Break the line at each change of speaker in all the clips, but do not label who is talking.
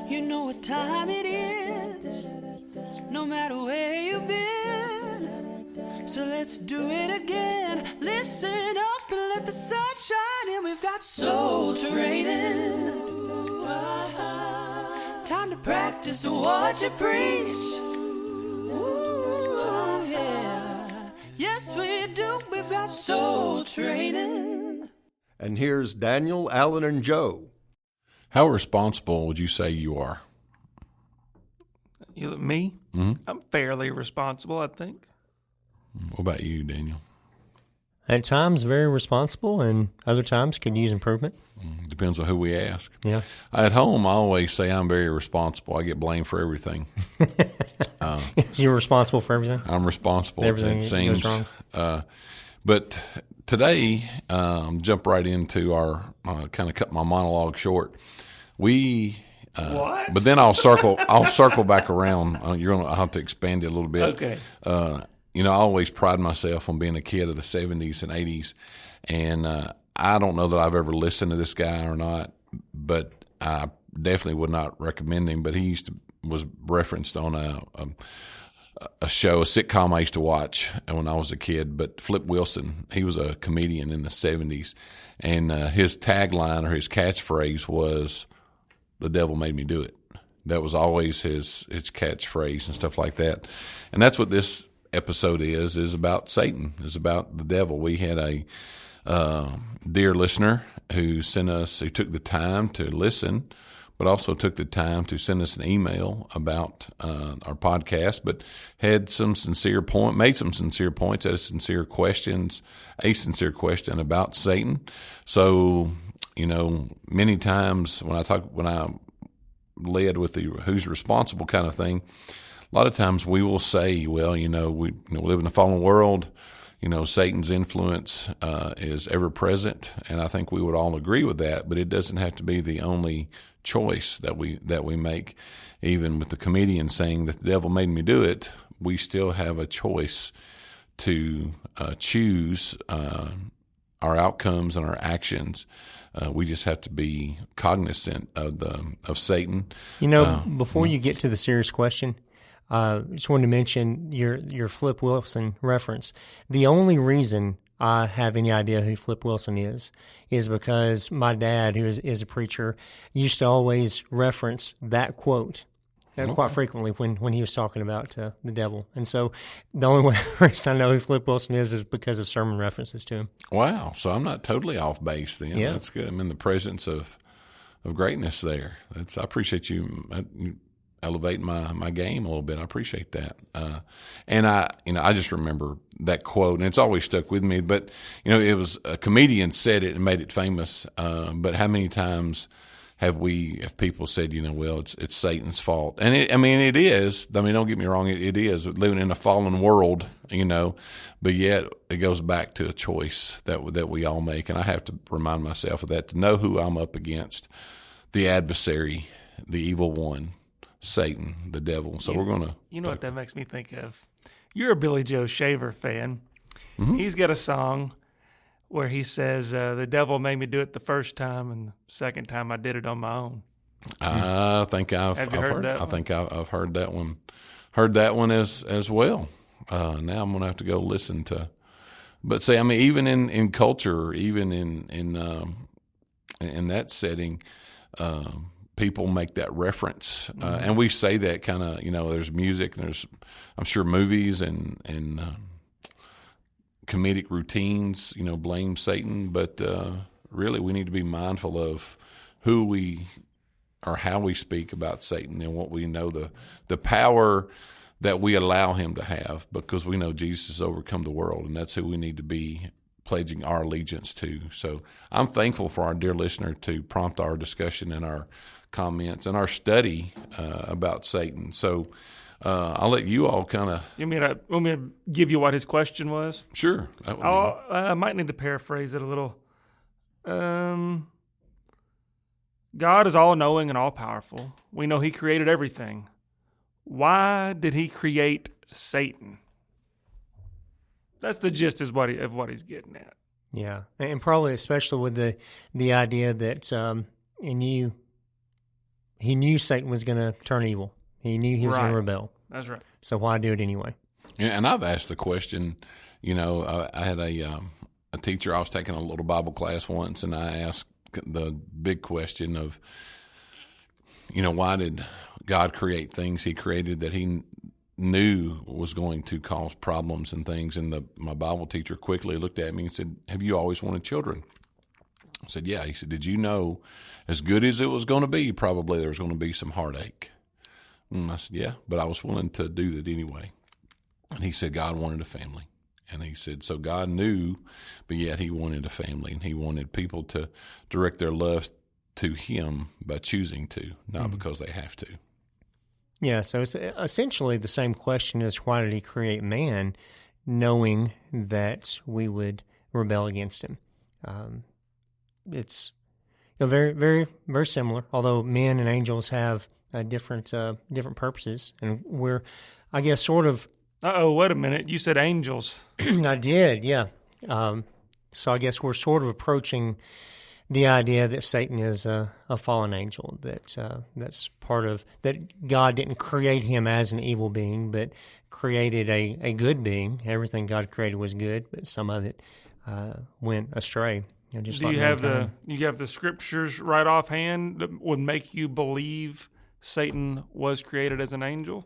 You know what time it is, no matter where you've been. So let's do it again. Listen up and let the sun shine in. We've got soul training. Time to practice what you preach. Ooh, yeah. Yes, we do. We've got soul training.
And here's Daniel, Alan, and Joe.
How responsible would you say you are?
Me?
Mm-hmm.
I'm fairly responsible, I think.
What about you, Daniel?
At times, very responsible, and other times could use improvement.
Depends on who we ask.
Yeah.
At home, I always say I'm very responsible. I get blamed for everything.
You're responsible for everything?
I'm responsible.
Everything
it seems.
goes wrong.
But today, jump right into our kind of cut my monologue short.
What?
But then I'll circle back around. I'll have to expand it a little bit.
Okay.
I always pride myself on being a kid of the 70s and 80s, and I don't know that I've ever listened to this guy or not, but I definitely would not recommend him. But he was referenced on a show, a sitcom I used to watch when I was a kid. But Flip Wilson, he was a comedian in the 70s, and his tagline or his catchphrase was, "The devil made me do it." That was always his catchphrase and stuff like that. And that's what this episode is about Satan, is about the devil. We had a dear listener who took the time to listen, but also took the time to send us an email about our podcast, but made some sincere points, had sincere questions, a sincere question about Satan. So, many times when I led with the who's responsible kind of thing, a lot of times we will say, well, we live in a fallen world. Satan's influence is ever present, and I think we would all agree with that. But it doesn't have to be the only choice that we make. Even with the comedian saying that the devil made me do it, we still have a choice to choose our outcomes and our actions. We just have to be cognizant of Satan.
Before you get to the serious question, just wanted to mention your Flip Wilson reference. The only reason I have any idea who Flip Wilson is because my dad, who is a preacher, used to always reference that quote quite frequently when he was talking about the devil. And so the only reason I know who Flip Wilson is because of sermon references to him.
Wow. So I'm not totally off base then.
Yeah.
That's good. I'm in the presence of greatness there. I appreciate you elevating my game a little bit. I appreciate that. And I just remember that quote, and it's always stuck with me. But, it was a comedian said it and made it famous. But how many times have people said, well, it's Satan's fault? And it is. Don't get me wrong. It is living in a fallen world, but yet it goes back to a choice that we all make. And I have to remind myself of that, to know who I'm up against, the adversary, the evil one, Satan, the devil. So we're going to...
You know what that makes me think of? You're a Billy Joe Shaver fan.
Mm-hmm.
He's got a song where he says, the devil made me do it the first time, and the second time I did it on my own.
I think I've heard that. I think I've heard that one. Heard that one as well. Now I'm going to have to go listen to. But see, even in culture, even in that setting, people make that reference, and we say that kind of. There's music, and there's, I'm sure, movies and comedic routines. Blame Satan, but really we need to be mindful of who we or how we speak about Satan and what we know the power that we allow him to have, because we know Jesus has overcome the world, and that's who we need to be pledging our allegiance to. So I'm thankful for our dear listener to prompt our discussion and our comments and our study about Satan. So I'll let you all kind of...
You want me to give you what his question was?
Sure.
I might need to paraphrase it a little. God is all-knowing and all-powerful. We know he created everything. Why did he create Satan? That's the gist of what he's getting at.
Yeah, and probably especially with the idea that, and you he knew Satan was going to turn evil. He knew he was going
Right.
to rebel.
That's right.
So why do it anyway?
And I've asked the question, I had a teacher, I was taking a little Bible class once, and I asked the big question of, why did God create things he created that he knew was going to cause problems and things? And my Bible teacher quickly looked at me and said, "Have you always wanted children?" I said, "Yeah." He said, "Did you know, as good as it was going to be, probably there was going to be some heartache?" And I said, "Yeah, but I was willing to do that anyway." And he said, God wanted a family. And he said, so God knew, but yet he wanted a family, and he wanted people to direct their love to him by choosing to, not because they have to.
Yeah, so it's essentially the same question as why did he create man, knowing that we would rebel against him. It's very, very, very similar, although men and angels have different purposes. And we're, I guess, sort of...
Uh-oh, wait a minute. You said angels.
I did, yeah. So I guess we're sort of approaching the idea that Satan is a fallen angel, that's part of, that God didn't create him as an evil being, but created a good being. Everything God created was good, but some of it went astray. Just
Do
like
you have
mankind.
you have the scriptures right offhand that would make you believe Satan was created as an angel?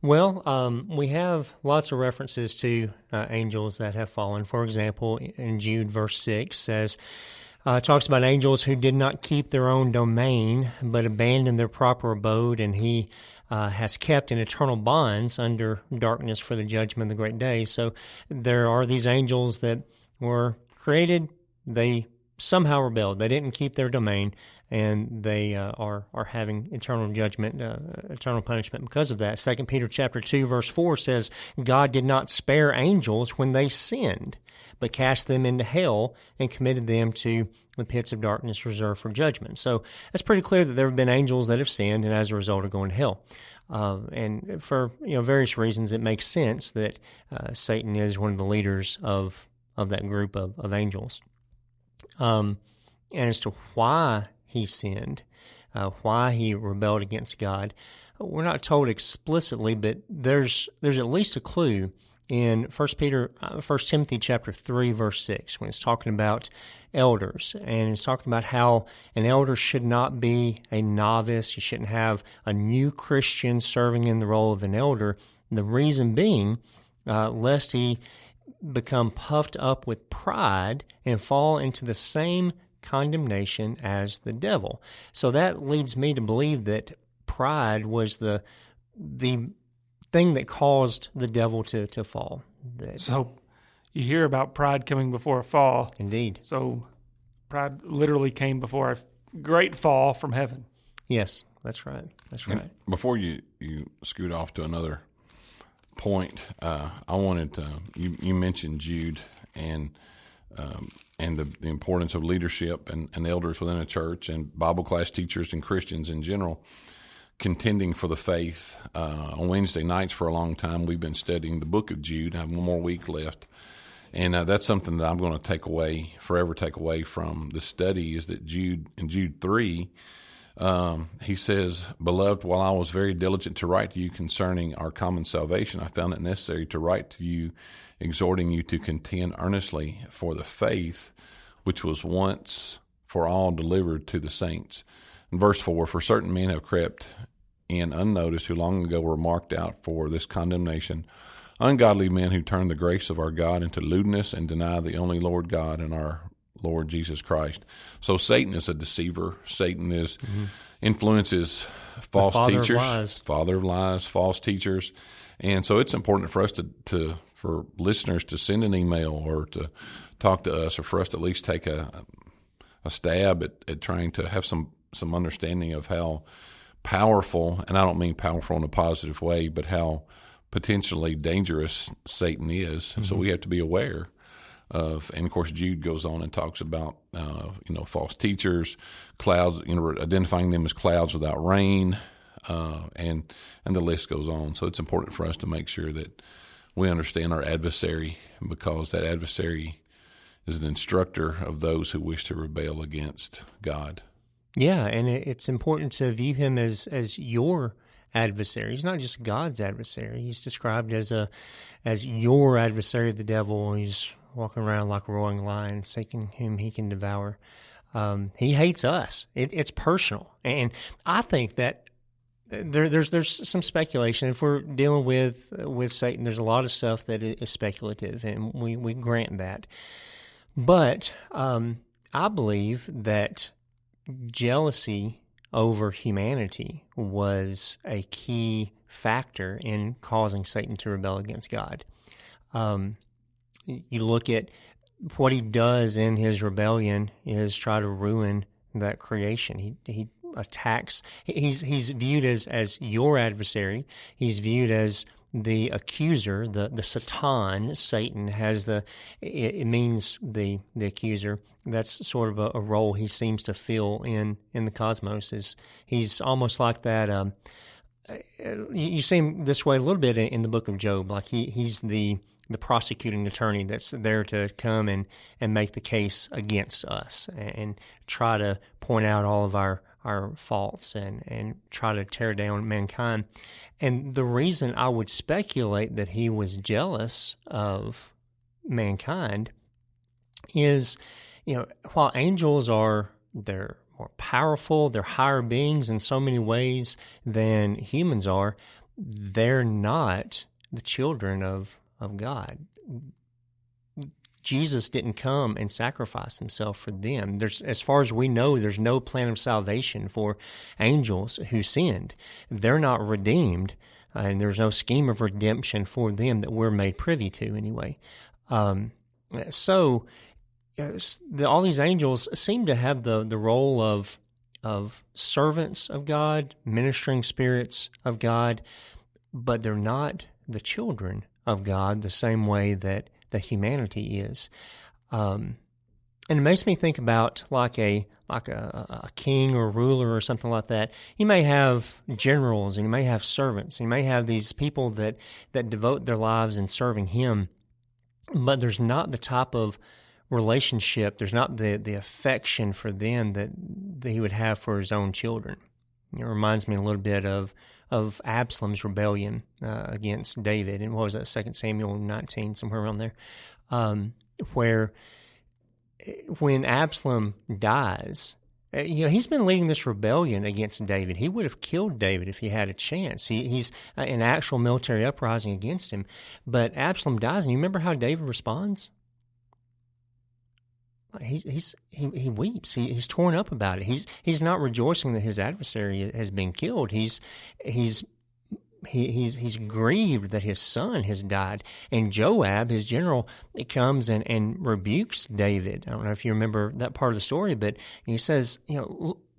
Well, we have lots of references to angels that have fallen. For example, in Jude verse 6 says, talks about angels who did not keep their own domain, but abandoned their proper abode, and he has kept in eternal bonds under darkness for the judgment of the great day. So there are these angels that were created, they somehow rebelled. They didn't keep their domain, and they are having eternal judgment, eternal punishment because of that. 2 Peter chapter 2, verse 4 says, God did not spare angels when they sinned, but cast them into hell and committed them to the pits of darkness reserved for judgment. So it's pretty clear that there have been angels that have sinned, and as a result are going to hell. And for various reasons, it makes sense that Satan is one of the leaders of that group of angels. And as to why he sinned, why he rebelled against God, we're not told explicitly, but there's at least a clue in 1 Timothy chapter 3, verse 6, when it's talking about elders, and it's talking about how an elder should not be a novice. You shouldn't have a new Christian serving in the role of an elder. The reason being, lest he become puffed up with pride and fall into the same condemnation as the devil. So that leads me to believe that pride was the thing that caused the devil to fall.
So you hear about pride coming before a fall.
Indeed.
So pride literally came before a great fall from heaven.
Yes, that's right. That's right.
Before you scoot off to another point, I wanted to, you mentioned Jude and the importance of leadership and elders within a church and Bible class teachers and Christians in general contending for the faith. On Wednesday nights for a long time, we've been studying the book of Jude. I have one more week left. And that's something that I'm going to forever take away from the study, is that in Jude 3, he says, Beloved, while I was very diligent to write to you concerning our common salvation, I found it necessary to write to you, exhorting you to contend earnestly for the faith which was once for all delivered to the saints. In verse 4, for certain men have crept in unnoticed, who long ago were marked out for this condemnation, ungodly men who turn the grace of our God into lewdness and deny the only Lord God and our Lord Jesus Christ. So Satan is a deceiver. Satan influences false teachers, father of lies, false teachers. And so it's important for us for listeners to send an email or to talk to us, or for us to at least take a stab at trying to have some understanding of how powerful, and I don't mean powerful in a positive way, but how potentially dangerous Satan is. Mm-hmm. So we have to be aware of, and of course Jude goes on and talks about false teachers, clouds, identifying them as clouds without rain, and the list goes on. So it's important for us to make sure that we understand our adversary, because that adversary is an instructor of those who wish to rebel against God.
Yeah, and it's important to view him as your adversary. He's not just God's adversary. He's described as your adversary, the devil. He's walking around like a roaring lion, seeking whom he can devour. He hates us. It's personal, and I think that there's some speculation. If we're dealing with Satan, there's a lot of stuff that is speculative, and we grant that. But I believe that jealousy over humanity was a key factor in causing Satan to rebel against God. You look at what he does in his rebellion is try to ruin that creation. He attacks. He's viewed as your adversary. He's viewed as the accuser, the Satan has it means the accuser. That's sort of a role he seems to fill in the cosmos. He's almost like that. You see him this way a little bit in the book of Job. Like he's the prosecuting attorney that's there to come and make the case against us and try to point out all of our faults and try to tear down mankind. And the reason I would speculate that he was jealous of mankind is, while angels they're more powerful, they're higher beings in so many ways than humans are, they're not the children of God. Jesus didn't come and sacrifice himself for them. As far as we know, there's no plan of salvation for angels who sinned. They're not redeemed, and there's no scheme of redemption for them that we're made privy to anyway. So all these angels seem to have the role of servants of God, ministering spirits of God, but they're not the children of God the same way that humanity is. And it makes me think about like a king or ruler or something like that. You may have generals and you may have servants. And you may have these people that devote their lives in serving him, but there's not the type of relationship, there's not the affection for them that he would have for his own children. It reminds me a little bit of Absalom's rebellion against David, and what was that, 2 Samuel 19, somewhere around there, where when Absalom dies, he's been leading this rebellion against David. He would have killed David if he had a chance. He's an actual military uprising against him, but Absalom dies, and you remember how David responds? He weeps. He's torn up about it. He's not rejoicing that his adversary has been killed. He's grieved that his son has died. And Joab, his general, comes and rebukes David. I don't know if you remember that part of the story, but he says,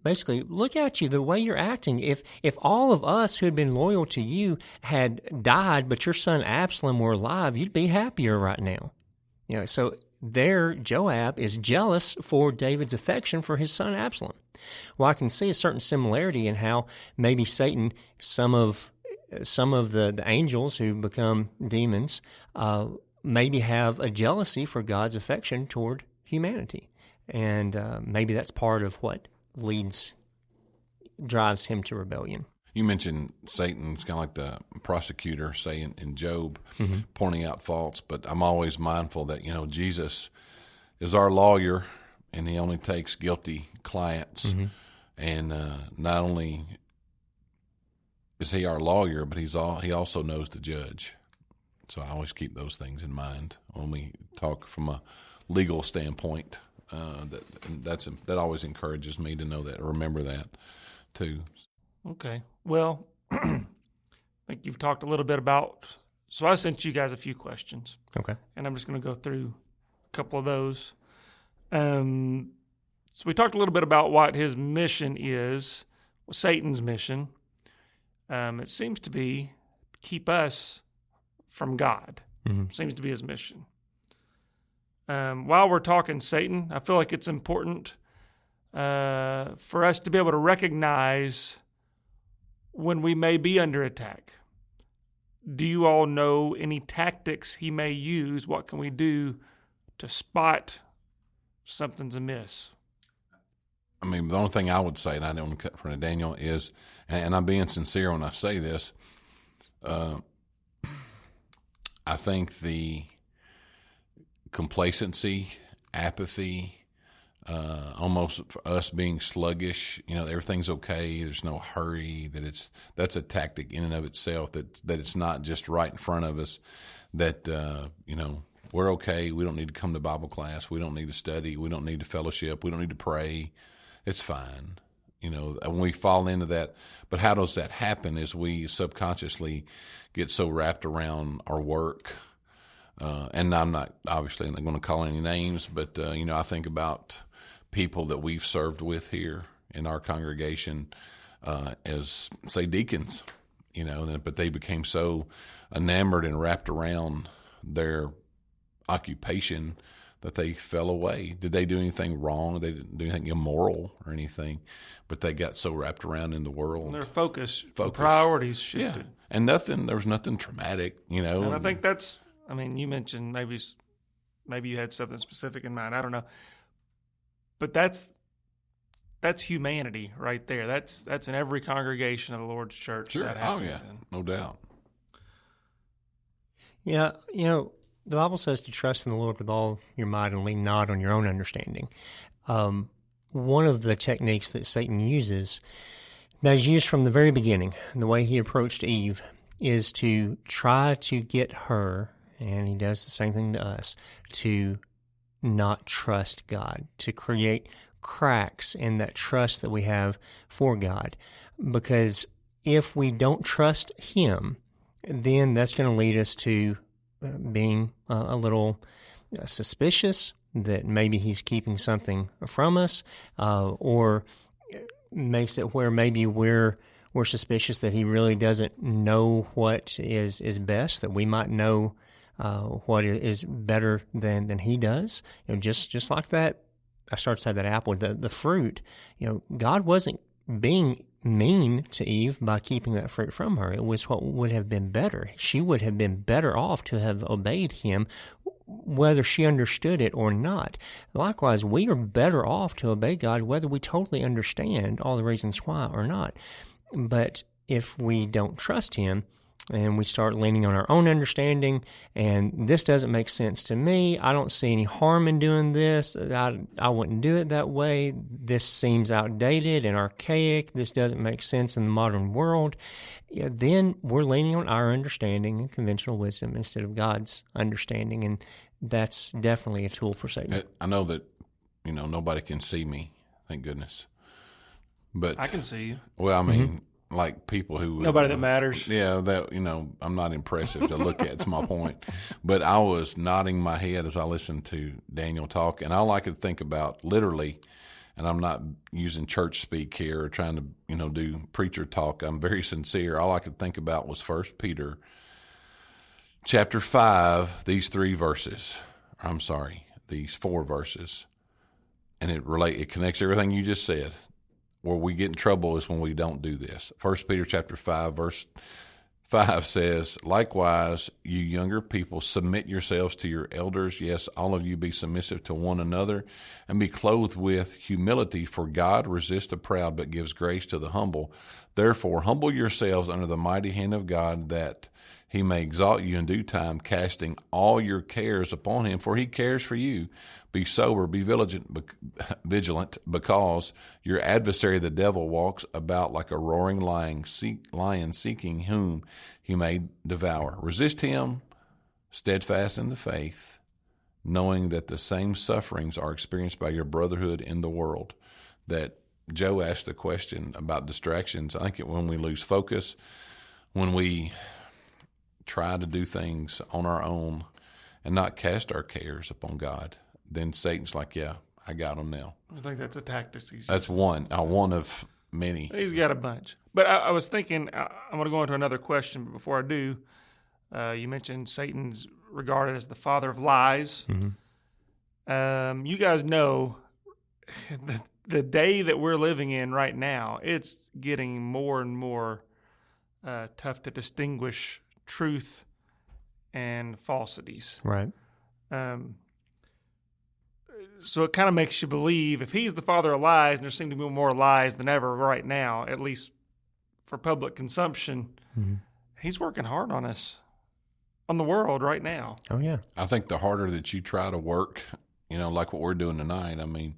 basically, look at you, the way you're acting. If all of us who had been loyal to you had died, but your son Absalom were alive, you'd be happier right now. So there, Joab is jealous for David's affection for his son Absalom. Well, I can see a certain similarity in how maybe Satan, some of the angels who become demons, maybe have a jealousy for God's affection toward humanity, and maybe that's part of what drives him to rebellion.
You mentioned Satan's kind of like the prosecutor, say in Job, pointing out faults, but I'm always mindful that, Jesus is our lawyer, and he only takes guilty clients. And not only is he our lawyer, but he also knows the judge. So I always keep those things in mind when we talk from a legal standpoint. That always encourages me to know that, remember that too.
Okay. Well, I think you've talked a little bit about, so I sent you guys a few questions.
Okay.
And I'm just going to go through a couple of those. So we talked a little bit about what his mission is, Satan's mission. It seems to be keep us from God. Seems to be his mission. While we're talking Satan, I feel like it's important for us to be able to recognize when we may be under attack. Do you all know any tactics he may use? What can we do to spot something's amiss?
mean, the only thing I would say, and I don't want to cut in front of Daniel, is, and I'm being sincere when I say this, I think the complacency, apathy, almost us being sluggish, everything's okay, there's no hurry, that's a tactic in and of itself, that it's not just right in front of us, that, we're okay, we don't need to come to Bible class, we don't need to study, we don't need to fellowship, we don't need to pray, it's fine. When we fall into that, but how does that happen is we subconsciously get so wrapped around our work, and I'm not obviously not going to call any names, but, I think about people that we've served with here in our congregation as, say, deacons, but they became so enamored and wrapped around their occupation that they fell away. Did they do anything wrong? They didn't do anything immoral or anything, but they got so wrapped around in the world.
Their focus. Priorities shifted.
Yeah, and there was nothing traumatic,
And I think you mentioned maybe you had something specific in mind. I don't know, but that's humanity right there. That's in every congregation of the Lord's church.
Sure.
That happens
no doubt.
Yeah, the Bible says to trust in the Lord with all your might and lean not on your own understanding. One of the techniques that Satan uses, that is used from the very beginning, and the way he approached Eve, is to try to get her, and he does the same thing to us, to not trust God, to create cracks in that trust that we have for God. Because if we don't trust him, then that's going to lead us to being a little suspicious that maybe he's keeping something from us, or makes it where maybe we're suspicious that he really doesn't know what is best, that we might know what is better than he does. Just like that, I started to say that apple, the fruit. God wasn't being mean to Eve by keeping that fruit from her. It was what would have been better. She would have been better off to have obeyed him, whether she understood it or not. Likewise, we are better off to obey God whether we totally understand all the reasons why or not. But if we don't trust him, and we start leaning on our own understanding, and this doesn't make sense to me, I don't see any harm in doing this, I wouldn't do it that way, this seems outdated and archaic, this doesn't make sense in the modern world, then we're leaning on our understanding and conventional wisdom instead of God's understanding, and that's definitely a tool for Satan.
I know that, nobody can see me, thank goodness. But
I can see you.
Well, I mean, like people who...
Nobody that matters.
Yeah, that, I'm not impressive to look at, it's my point. But I was nodding my head as I listened to Daniel talk, and all I could think about, literally, and I'm not using church speak here or trying to, do preacher talk, I'm very sincere, all I could think about was 1 Peter chapter 5, these 4 verses. And it connects everything you just said. Where we get in trouble is when we don't do this. 1 Peter chapter 5, verse 5 says, "Likewise, you younger people, submit yourselves to your elders. Yes, all of you be submissive to one another, and be clothed with humility, for God resists the proud, but gives grace to the humble. Therefore, humble yourselves under the mighty hand of God, that he may exalt you in due time, casting all your cares upon him, for he cares for you. Be sober, be vigilant, because your adversary the devil walks about like a roaring lion, seeking whom he may devour. Resist him, steadfast in the faith, knowing that the same sufferings are experienced by your brotherhood in the world." That Joe asked the question about distractions. I think when we lose focus, when we try to do things on our own and not cast our cares upon God, then Satan's like, yeah, I got him now.
I think that's a tactic.
That's one of many.
He's got a bunch. But I was thinking, I'm going to go into another question, but before I do, you mentioned Satan's regarded as the father of lies. Mm-hmm. You guys know the day that we're living in right now, it's getting more and more tough to distinguish truth and falsities.
Right.
So it kind of makes you believe if he's the father of lies, and there seem to be more lies than ever right now, at least for public consumption, he's working hard on us, on the world right now.
Oh, yeah.
I think the harder that you try to work, like what we're doing tonight. I mean,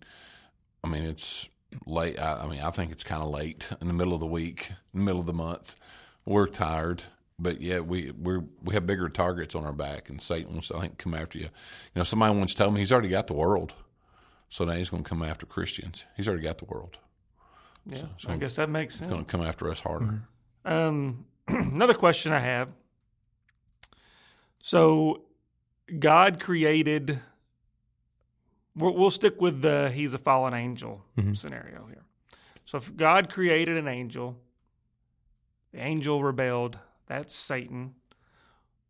it's late. I think it's kind of late in the middle of the week, in the middle of the month. We're tired, but yeah, we have bigger targets on our back, and Satan wants to, I think, come after you. Somebody once told me he's already got the world, so now he's going to come after Christians. He's already got the world.
Yeah, so I guess that makes sense.
He's going to come after us harder.
Another question I have. So, God created. We'll stick with the he's a fallen angel scenario here. So, if God created an angel, the angel rebelled. That's Satan.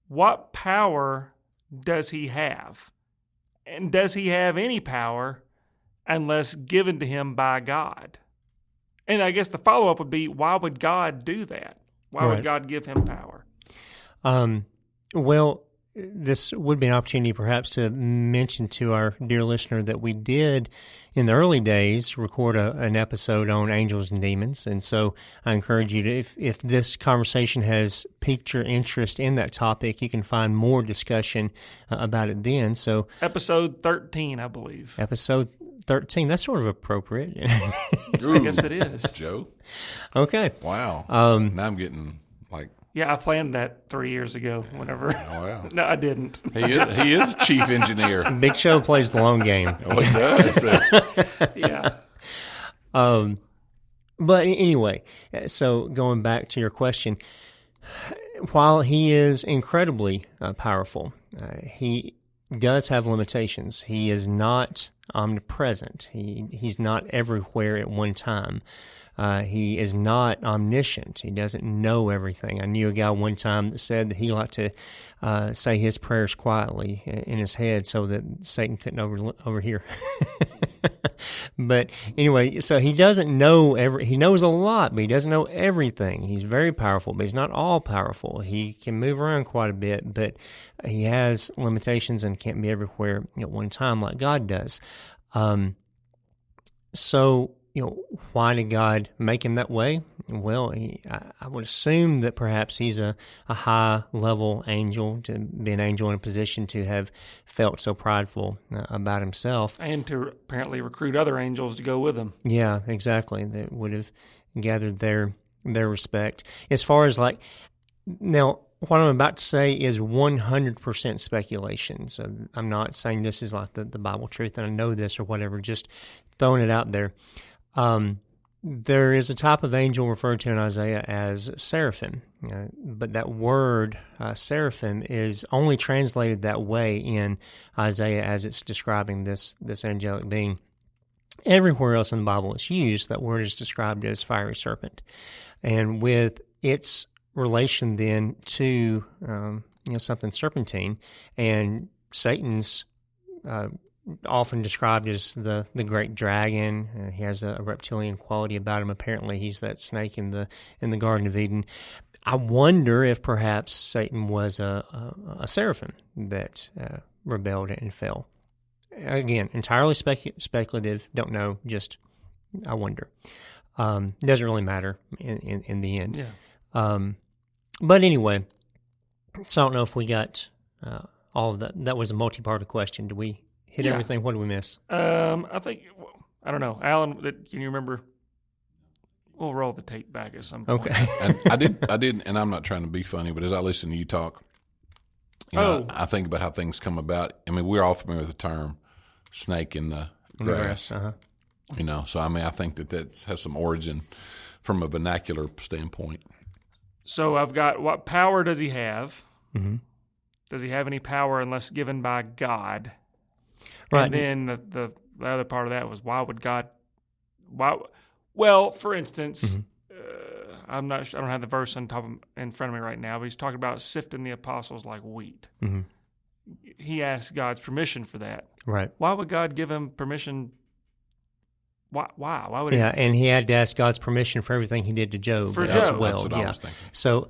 What power does he have? And does he have any power unless given to him by God? And I guess the follow-up would be, why would God do that? Why would God give him power?
Well, this would be an opportunity perhaps to mention to our dear listener that we did, in the early days, record an episode on angels and demons. And so I encourage you to, if this conversation has piqued your interest in that topic, you can find more discussion about it then. So
Episode 13, I believe.
Episode 13, that's sort of appropriate.
I guess it is.
Joe?
Okay.
Wow. Now I'm getting like...
Yeah, I planned that 3 years ago, whenever.
Oh, wow.
No, I didn't.
He is a chief engineer.
Big Show plays the long game.
Oh, he does.
Yeah.
But anyway, so going back to your question, while he is incredibly powerful, he does have limitations. He is not omnipresent. He's not everywhere at one time. He is not omniscient. He doesn't know everything. I knew a guy one time that said that he liked to say his prayers quietly in his head so that Satan couldn't overhear. But anyway, so he doesn't know he knows a lot, but he doesn't know everything. He's very powerful, but he's not all powerful. He can move around quite a bit, but he has limitations and can't be everywhere at one time like God does. So, why did God make him that way? Well, I would assume that perhaps he's a high-level angel, to be an angel in a position to have felt so prideful about himself.
And to apparently recruit other angels to go with him.
Yeah, exactly. That would have gathered their respect. As far as now, what I'm about to say is 100% speculation. So I'm not saying this is like the Bible truth and I know this or whatever, just throwing it out there. There is a type of angel referred to in Isaiah as seraphim, but that word seraphim is only translated that way in Isaiah as it's describing this angelic being. Everywhere else in the Bible it's used, that word is described as fiery serpent. And with its relation then to something serpentine, and Satan's often described as the great dragon. He has a reptilian quality about him. Apparently, he's that snake in the Garden of Eden. I wonder if perhaps Satan was a seraphim that rebelled and fell. Again, entirely speculative. Don't know. Just I wonder. It doesn't really matter in the end.
Yeah.
But anyway, so I don't know if we got all of that. That was a multi-part question. Do we hit everything? What did we miss?
I think, I don't know. Alan, can you remember? We'll roll the tape back at some point.
Okay.
And I did, and I'm not trying to be funny, but as I listen to you talk, I think about how things come about. I mean, we're all familiar with the term snake in the grass.
Uh-huh.
So I think that has some origin from a vernacular standpoint.
So I've got, what power does he have?
Mm-hmm.
Does he have any power unless given by God?
Right.
And then the other part of that was, why would God? Well, for instance, I'm not sure, I don't have the verse in front of me right now, but he's talking about sifting the apostles like wheat.
Mm-hmm.
He asked God's permission for that.
Right.
Why would God give him permission? Why? Why would he?
Yeah, and he had to ask God's permission for everything he did to Job
For
as
Job.
well.
That's what I was thinking.
So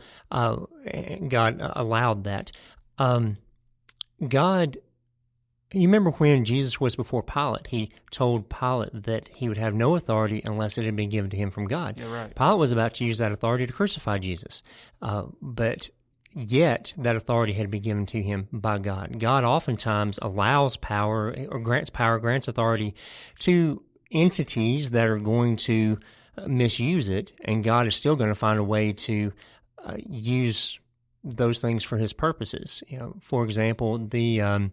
God allowed that. God You remember when Jesus was before Pilate, he told Pilate that he would have no authority unless it had been given to him from God.
Yeah, right.
Pilate was about to use that authority to crucify Jesus, but yet that authority had been given to him by God. God oftentimes allows power or grants authority to entities that are going to misuse it, and God is still going to find a way to use those things for his purposes. For example, the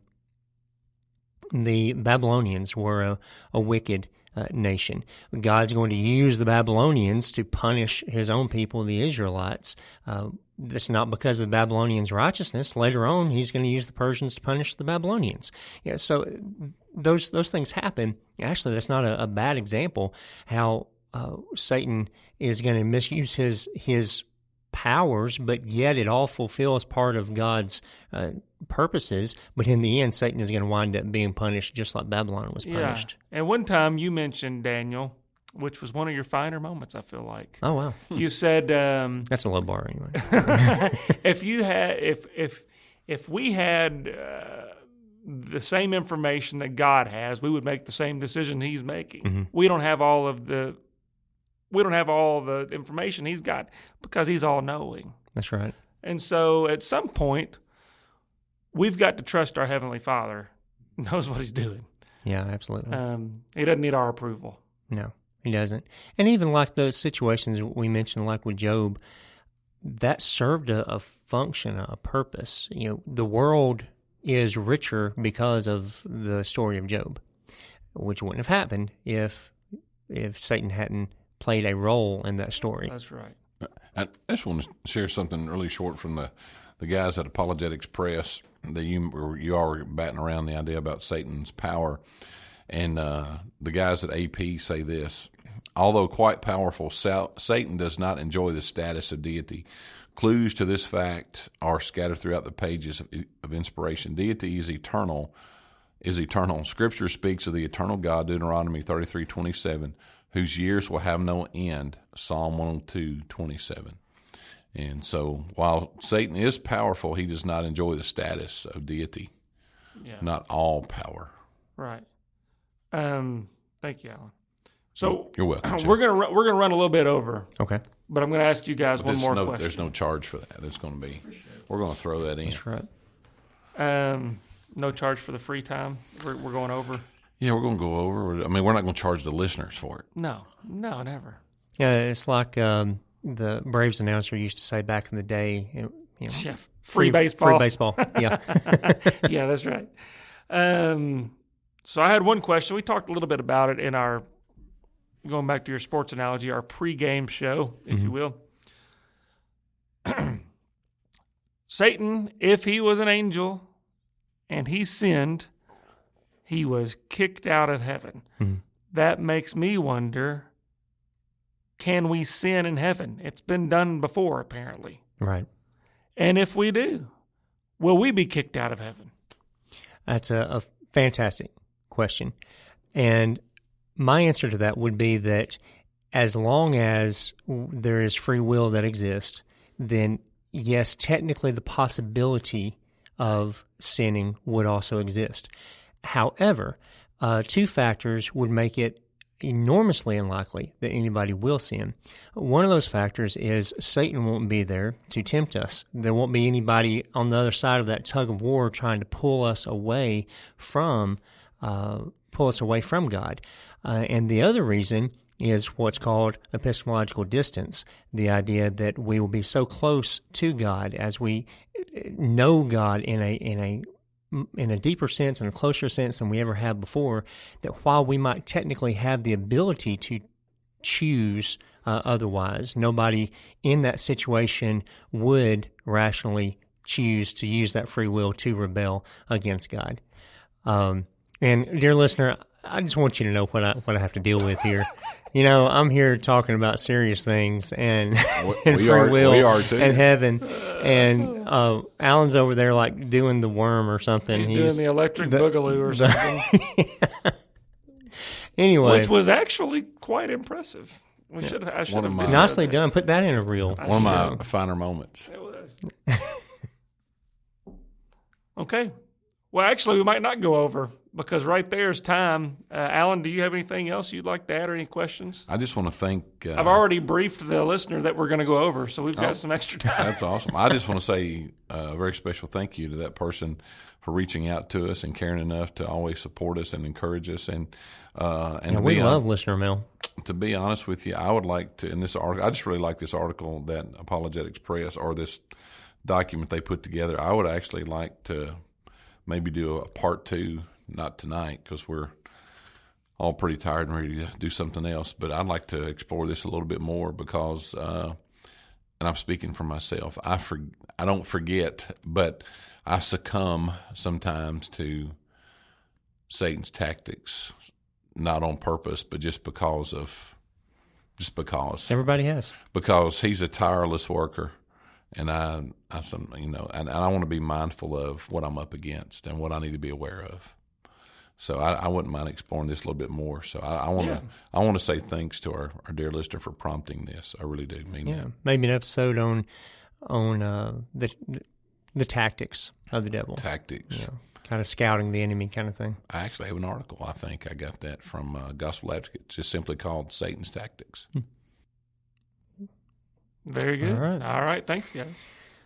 Babylonians were a wicked nation. God's going to use the Babylonians to punish his own people, the Israelites. That's not because of the Babylonians' righteousness. Later on, he's going to use the Persians to punish the Babylonians. So those things happen. Actually, that's not a bad example how Satan is going to misuse his powers, but yet it all fulfills part of God's purposes. But in the end, Satan is going to wind up being punished just like Babylon was punished.
Yeah. And one time you mentioned, Daniel, which was one of your finer moments, I feel like.
Oh, wow.
You said...
that's a low bar anyway.
if we had the same information that God has, we would make the same decision he's making.
Mm-hmm.
We don't have all the information he's got because he's all-knowing.
That's right.
And so at some point, we've got to trust our Heavenly Father knows what he's doing.
Yeah, absolutely.
He doesn't need our approval.
No, he doesn't. And even like those situations we mentioned, like with Job, that served a function, a purpose. The world is richer because of the story of Job, which wouldn't have happened if Satan hadn't played a role in that story.
That's right.
I just want to share something really short from the guys at Apologetics Press that you all were batting around the idea about Satan's power. And the guys at AP say this: although quite powerful, Satan does not enjoy the status of deity. Clues to this fact are scattered throughout the pages of inspiration. Deity is eternal. Scripture speaks of the eternal God, Deuteronomy 33:27, whose years will have no end, Psalm 102:27. And so while Satan is powerful, he does not enjoy the status of deity.
Yeah.
Not all power.
Right. Thank you, Alan. So
You're welcome, Jeff.
we're gonna run a little bit over,
Okay.
but I'm gonna ask you guys one more question.
There's no charge for that. It's going to be. We're going to throw that in.
That's right.
No charge for the free time. We're going over.
Yeah, we're going to go over. I mean, we're not going to charge the listeners for it.
No, never.
Yeah, it's like the Braves announcer used to say back in the day.
Yeah, free baseball.
Free baseball. Yeah.
Yeah, that's right. So I had one question. We talked a little bit about it in our, going back to your sports analogy, our pregame show, if you will. Satan, if he was an angel and he sinned, he was kicked out of heaven.
Mm-hmm.
That makes me wonder, can we sin in heaven? It's been done before, apparently.
Right.
And if we do, will we be kicked out of heaven?
That's a fantastic question. And my answer to that would be that as long as there is free will that exists, then yes, technically the possibility of sinning would also exist. However, two factors would make it enormously unlikely that anybody will sin. One of those factors is Satan won't be there to tempt us. There won't be anybody on the other side of that tug of war trying to pull us away from God. And the other reason is what's called epistemological distance, the idea that we will be so close to God as we know God in a deeper sense and a closer sense than we ever have before, that while we might technically have the ability to choose otherwise, nobody in that situation would rationally choose to use that free will to rebel against God. And dear listener, I just want you to know what I have to deal with here. I'm here talking about serious things and free will and heaven, and Alan's over there like doing the worm or something.
He's doing the electric boogaloo or something.
Anyway,
which was actually quite impressive. I should have.
Nicely done. Put that in a reel.
One of my finer moments.
It was. Okay. Well, actually, we might not go over because right there's time. Alan, do you have anything else you'd like to add or any questions?
I just want to thank.
I've already briefed the listener that we're going to go over, so we've got some extra time.
That's awesome. I just want to say a very special thank you to that person for reaching out to us and caring enough to always support us and encourage us. And
we love listener mail.
To be honest with you, I would like to, in this article, I just really like this article that Apologetics Press, or this document they put together. I would actually like to maybe do a part 2, not tonight because we're all pretty tired and ready to do something else. But I'd like to explore this a little bit more because, and I'm speaking for myself, I don't forget, but I succumb sometimes to Satan's tactics, not on purpose, but just because.
Everybody has.
Because he's a tireless worker. And I want to be mindful of what I'm up against and what I need to be aware of. So I wouldn't mind exploring this a little bit more. So I want to say thanks to our dear listener for prompting this. I really do mean that.
Maybe an episode on the tactics of the devil.
Tactics.
Kind of scouting the enemy kind of thing.
I actually have an article. I think I got that from Gospel Advocate. It's just simply called Satan's Tactics.
Very good. All right. Thanks, guys.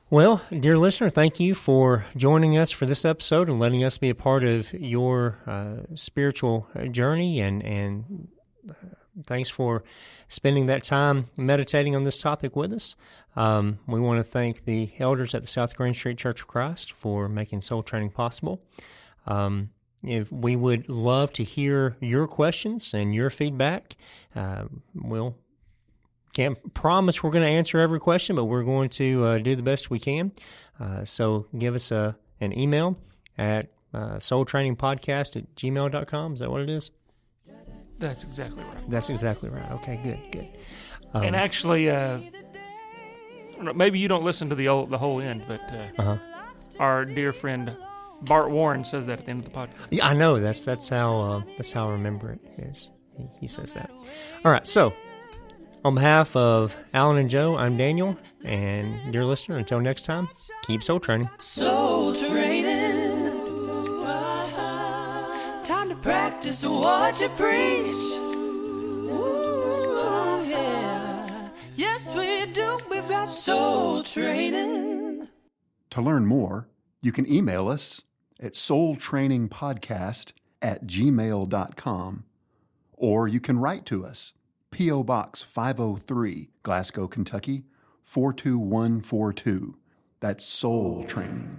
Well, dear listener, thank you for joining us for this episode and letting us be a part of your spiritual journey. And thanks for spending that time meditating on this topic with us. We want to thank the elders at the South Green Street Church of Christ for making soul training possible. If we would love to hear your questions and your feedback, we'll can't promise we're going to answer every question, but we're going to do the best we can. So give us an email at soultrainingpodcast@gmail.com. Is that what it is?
That's exactly right.
That's exactly right. Okay, good.
And actually, maybe you don't listen to the whole end, but our dear friend Bart Warren says that at the end of the podcast.
Yeah, I know. That's how I remember it is. He says that. All right, so on behalf of Alan and Joe, I'm Daniel, and dear listener, until next time, keep soul training.
Soul training. Time to practice what you preach. Ooh, yeah. Yes, we do. We've got soul training.
To learn more, you can email us at soultrainingpodcast@gmail.com, or you can write to us, P.O. Box 503, Glasgow, Kentucky, 42142. That's Soul Training.